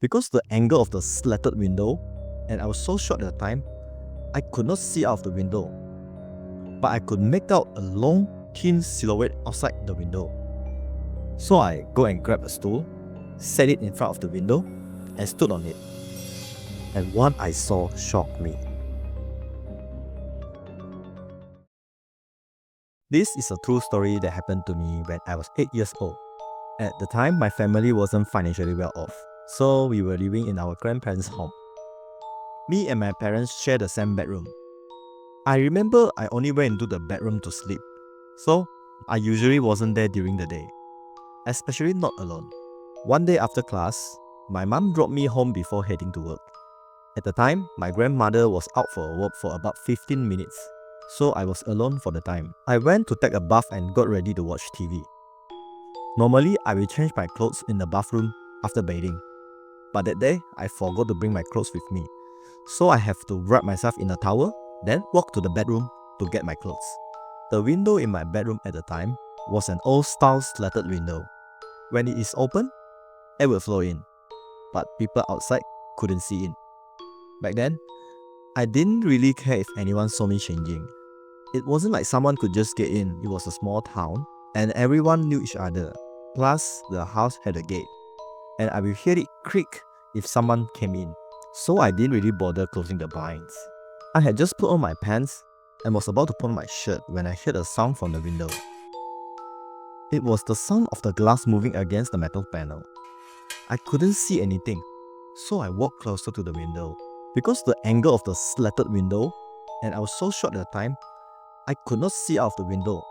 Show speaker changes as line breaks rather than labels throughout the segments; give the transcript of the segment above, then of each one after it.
Because the angle of the slatted window, and I was so short at the time, I could not see out of the window, but I could make out a long, thin silhouette outside the window. So I go and grab a stool, set it in front of the window, and stood on it. And what I saw shocked me. This is a true story that happened to me when I was 8 years old. At the time, my family wasn't financially well off, so we were living in our grandparents' home. Me and my parents shared the same bedroom. I remember I only went into the bedroom to sleep, so I usually wasn't there during the day, especially not alone. One day after class, my mum dropped me home before heading to work. At the time, my grandmother was out for a walk for about 15 minutes, so I was alone for the time. I went to take a bath and got ready to watch TV. Normally, I will change my clothes in the bathroom after bathing, but that day, I forgot to bring my clothes with me, so I have to wrap myself in a towel, then walk to the bedroom to get my clothes. The window in my bedroom at the time was an old-style slatted window. When it is open, air will flow in, but people outside couldn't see in. Back then, I didn't really care if anyone saw me changing. It wasn't like someone could just get in. It was a small town, and everyone knew each other. Plus, the house had a gate, and I will hear it creak if someone came in. So I didn't really bother closing the blinds. I had just put on my pants and was about to put on my shirt when I heard a sound from the window. It was the sound of the glass moving against the metal panel. I couldn't see anything, so I walked closer to the window. Because the angle of the slatted window, and I was so short at the time, I could not see out of the window,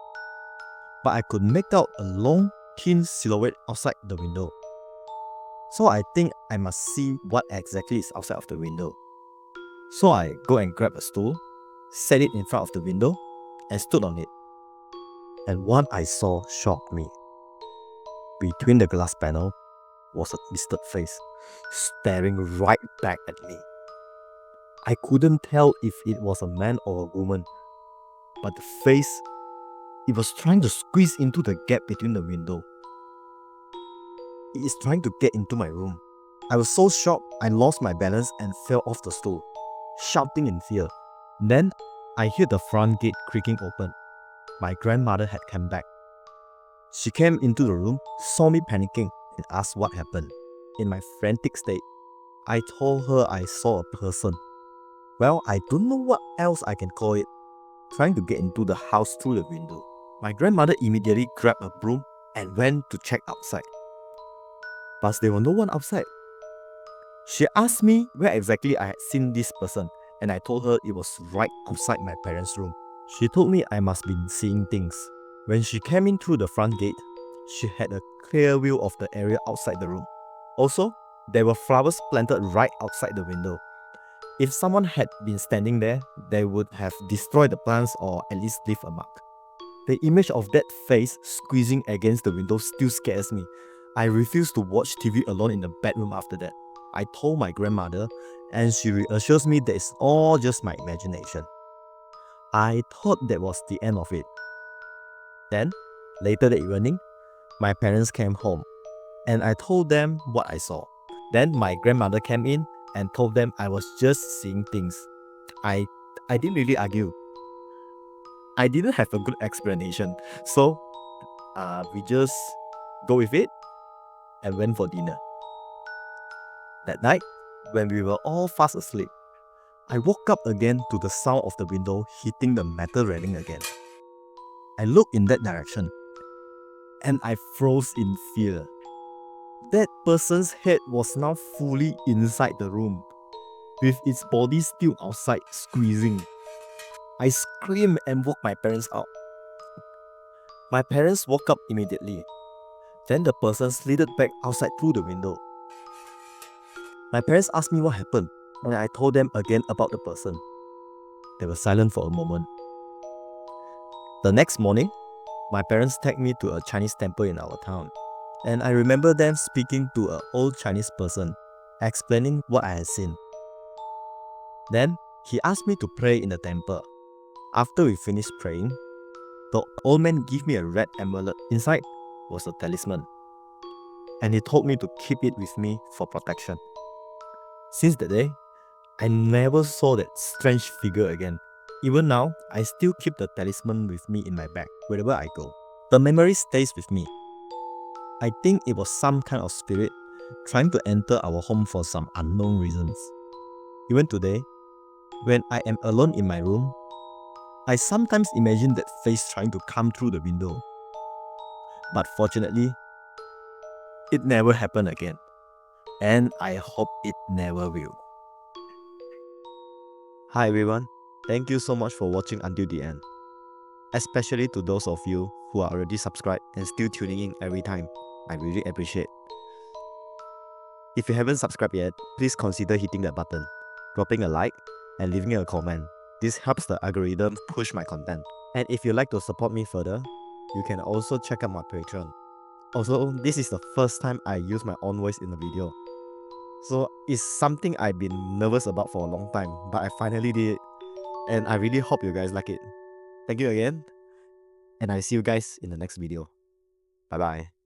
but I could make out a long, thin silhouette outside the window. So I think I must see what exactly is outside of the window. So I go and grab a stool, set it in front of the window, and stood on it. And what I saw shocked me. Between the glass panel was a twisted face, staring right back at me. I couldn't tell if it was a man or a woman, but the face, it was trying to squeeze into the gap between the window. It is trying to get into my room. I was so shocked, I lost my balance and fell off the stool, shouting in fear. Then, I heard the front gate creaking open. My grandmother had come back. She came into the room, saw me panicking, and asked what happened. In my frantic state, I told her I saw a person. Well, I don't know what else I can call it, trying to get into the house through the window. My grandmother immediately grabbed a broom and went to check outside. But there was no one outside. She asked me where exactly I had seen this person, and I told her it was right outside my parents' room. She told me I must be seeing things. When she came in through the front gate, she had a clear view of the area outside the room. Also, there were flowers planted right outside the window. If someone had been standing there, they would have destroyed the plants or at least leave a mark. The image of that face squeezing against the window still scares me. I refused to watch TV alone in the bedroom after that. I told my grandmother, and she reassures me that it's all just my imagination. I thought that was the end of it. Then, later that evening, my parents came home, and I told them what I saw. Then my grandmother came in and told them I was just seeing things. I didn't really argue. I didn't have a good explanation, so we just go with it and went for dinner. That night, when we were all fast asleep, I woke up again to the sound of the window hitting the metal railing again. I looked in that direction, and I froze in fear. That person's head was now fully inside the room, with its body still outside, squeezing. I screamed and woke my parents out. My parents woke up immediately. Then the person slithered back outside through the window. My parents asked me what happened, and I told them again about the person. They were silent for a moment. The next morning, my parents took me to a Chinese temple in our town, and I remember them speaking to an old Chinese person, explaining what I had seen. Then, he asked me to pray in the temple. After we finished praying, the old man gave me a red amulet. Inside was a talisman, and he told me to keep it with me for protection. Since that day, I never saw that strange figure again. Even now, I still keep the talisman with me in my bag wherever I go. The memory stays with me. I think it was some kind of spirit trying to enter our home for some unknown reasons. Even today, when I am alone in my room, I sometimes imagine that face trying to come through the window. But fortunately, it never happened again. And I hope it never will. Hi everyone, thank you so much for watching until the end. Especially to those of you who are already subscribed and still tuning in every time. I really appreciate. If you haven't subscribed yet, please consider hitting that button, dropping a like, and leaving a comment. This helps the algorithm push my content. And if you'd like to support me further, you can also check out my Patreon. Also, this is the first time I use my own voice in a video. So it's something I've been nervous about for a long time, but I finally did it. And I really hope you guys like it. Thank you again, and I see you guys in the next video. Bye bye.